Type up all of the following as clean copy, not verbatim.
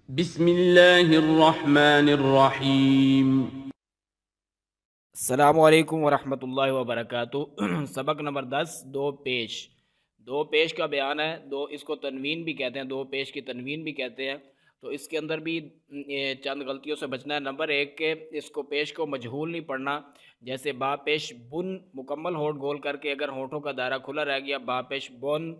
بسم اللہ الرحمن الرحیم۔ السلام علیکم ورحمۃ اللہ وبرکاتہ۔ سبق نمبر 10 دو پیش کا بیان ہے۔ اس کو تنوین بھی کہتے ہیں، دو پیش کی تنوین بھی کہتے ہیں۔ تو اس کے اندر بھی چند غلطیوں سے بچنا ہے۔ نمبر 1 کہ اس کو پیش کو مجہول نہیں پڑھنا، جیسے با پیش بن مکمل ہونٹ گول کر کے اگر ہونٹوں کا دائرہ کھلا رہ گیا با پیش بن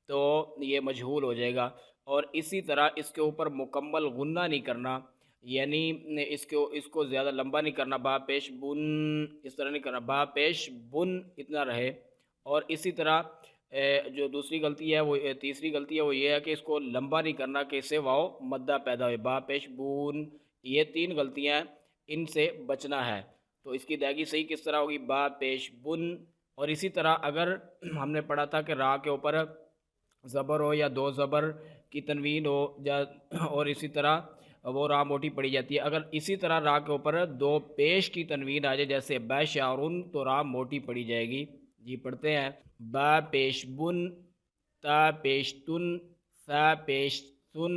تو یہ مجہول ہو جائے گا۔ اور اسی طرح اس کے اوپر مکمل غنہ نہیں کرنا، یعنی اس کو زیادہ لمبا نہیں کرنا، با پیش بن اس طرح نہیں کرنا، با پیش بن اتنا رہے۔ اور اسی طرح جو دوسری غلطی ہے وہ تیسری غلطی ہے وہ یہ ہے کہ اس کو لمبا نہیں کرنا کہ اس سے واو مدہ پیدا ہوئے، با پیش بون۔ یہ 3 غلطیاں ہیں، ان سے بچنا ہے۔ تو اس کی ادائیگی صحیح کس طرح ہوگی؟ با پیش بن۔ اور اسی طرح اگر ہم نے پڑھا تھا کہ را کے اوپر زبر ہو یا 2 زبر کی تنوین ہو اور اسی طرح وہ را موٹی پڑی جاتی ہے۔ اگر اسی طرح را کے اوپر 2 پیش کی تنوین آ جائے جیسے بشارن تو را موٹی پڑی جائے گی۔ جی پڑھتے ہیں، با پیش بن، تا پیش تن، ثا پیش ثن،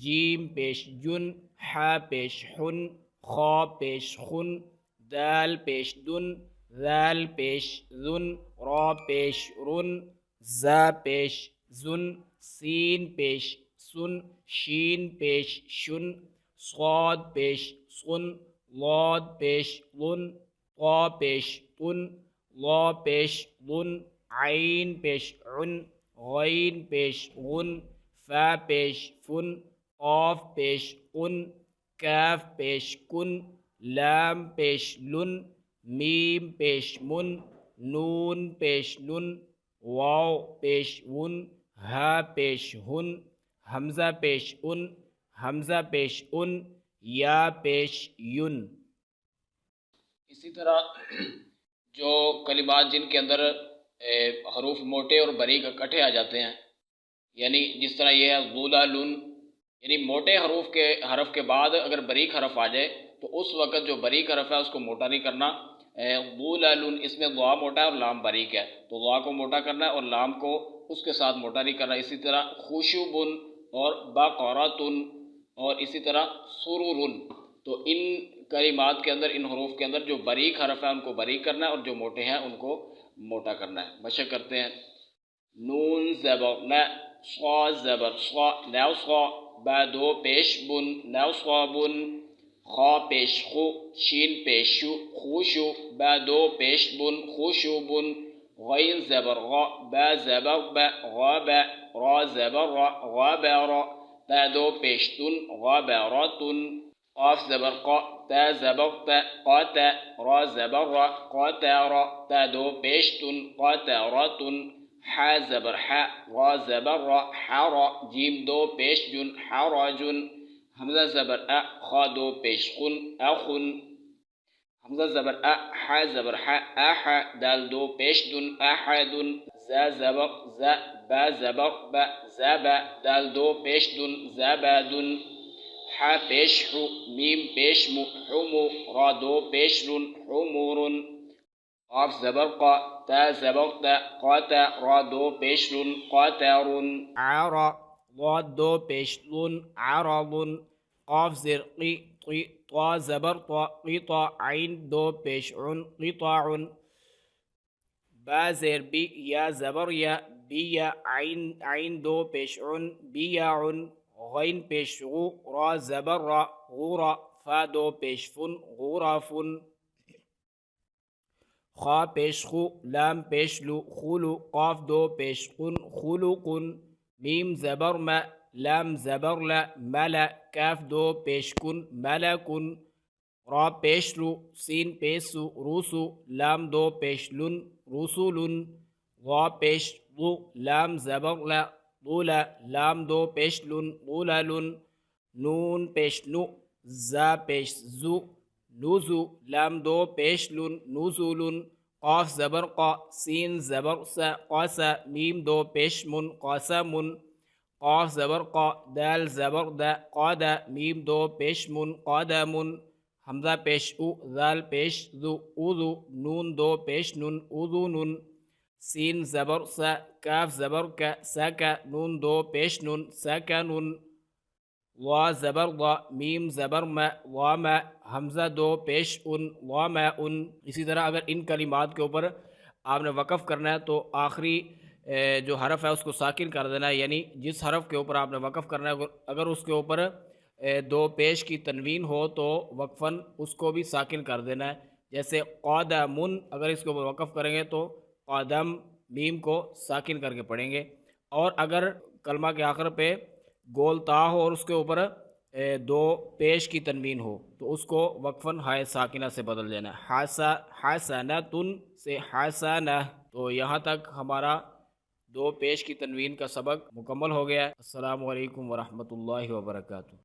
جیم پیش جن، ح پیش حن، خا پیش خن، دال پیش دن، ذال پیش ذن، را پیش رن، زا پیش زن، سین پیش سن، شین پیش شن، صاد پیش صن، لاد پیش لن، طا پیش طن، لا پیش لن، عین پیش عن، غین پیش غن، فا پیش فن، قاف پیش قن، کاف پیش کن، لام پیش لن، میم پیش من، نون پیش نن، واو پیش ون، ہا پیش ہن، حمزہ پیش ان، حمزہ پیش ان، یا پیش ین۔ اسی طرح جو کلمات جن کے اندر حروف موٹے اور باریک اکٹھے آ جاتے ہیں، یعنی جس طرح یہ ہے غلالن، یعنی موٹے حرف کے بعد اگر باریک حرف آ جائے تو اس وقت جو باریک حرف ہے اس کو موٹا نہیں کرنا۔ غلالن اس میں ضا موٹا ہے اور لام باریک ہے، تو ضا کو موٹا کرنا ہے اور لام کو اس کے ساتھ موٹا نہیں کرنا۔ اسی طرح خشبن اور بقرۃن اور اسی طرح سررن۔ تو ان کلمات کے اندر، ان حروف کے اندر جو باریک حرف ہے ان کو باریک کرنا ہے اور جو موٹے ہیں ان کو موٹا کرنا ہے۔ مشق کرتے ہیں، نون زبر ن، صا زبر صا، نصا، با 2 پیش بن، نصابن، خا پیش خو، شین پیش شو، خوشو، با 2 پیش بن، خوشوبن، غین زبر غا، با زبر با، غابا، را زبر را، غابارا، تا 2 پیش تن، غاباراتن، قاف زبر قا، تا زبر تا، قاتا، را زبر را، قاتارا، تا 2 پیش تن، قاتاراتن، ح زبر ح، را زبر را، حرا، جیم 2 پیش جن، حراجن، حمزہ زبر ا، خا 2 پیش خن، اخن، حمزہ زبر ا، ح زبر ح، اح، دال 2 پیش دن، احدن، زا زبر زا، با زبر با، زبا، دال 2 پیش دن، زبادن، ح پیش حو، میم پیش مو، حمو، را 2 پیش رن، حمورن، قاف زبر قا، تا زبر تا، قاتا، را 2 پیش رن، قاتارن، عرا، ضاد 2 پیش لن، عرضن، قاف زر قی، طی، طا زبر طا، قطع، عین 2 پیش عن، قطاع، با زیر بی، یا زبر یا، بیا، عین 2 پیش عن، بیاع، غین پیش غو، را زبر را، غورا، فا 2 پیش فن، غورافن، خا پیش خو، لام پیش لو، خلو، قاف 2 پیش قن، خلقن، میم زبر ما، لام زبر لا، ملا، کاف 2 پیش کن، ملکن، را پیش رو، سین پیش سو، روسو، لام 2 پیش لن، رسولن، ضا پیش ضو، لام زبر لا، ضلا، لام 2 پیش لن، ضللن، نون پیش نو، زا پیش زو، نوزو، لام 2 پیش لن، نزولن، قاف زبر قا، سین زبر سا، قاسا، میم 2 پیش من، قاسمن، قاف زبر قا، دال زبر دا، قادا، میم 2 پیش من، قادمن، حمزہ پیش او، ذال پیش ذو، اذو، نون 2 پیش نن، اذنن، سین زبر سا، کاف زبر کا، سکا، نون 2 پیش نن، سکنن، وا زبر وا، میم زبر میں، وا میں، حمزہ دو پیش ان، وا میں ان۔ اسی طرح اگر ان کلمات کے اوپر آپ نے وقف کرنا ہے تو آخری جو حرف ہے اس کو ساکن کر دینا ہے، یعنی جس حرف کے اوپر آپ نے وقف کرنا ہے اگر اس کے اوپر دو پیش کی تنوین ہو تو وقفاً اس کو بھی ساکن کر دینا ہے۔ جیسے قادمن، اگر اس کے اوپر وقف کریں گے تو قادم میم کو ساکن کر کے پڑھیں گے۔ اور اگر کلمہ کے آخر پہ گول تا ہو اور اس کے اوپر دو پیش کی تنوین ہو تو اس کو وقفاً ہائے ساکنہ سے بدل دینا ہے، حسنۃ سے حسنہ۔ تو یہاں تک ہمارا دو پیش کی تنوین کا سبق مکمل ہو گیا ہے۔ السلام علیکم ورحمۃ اللہ وبرکاتہ۔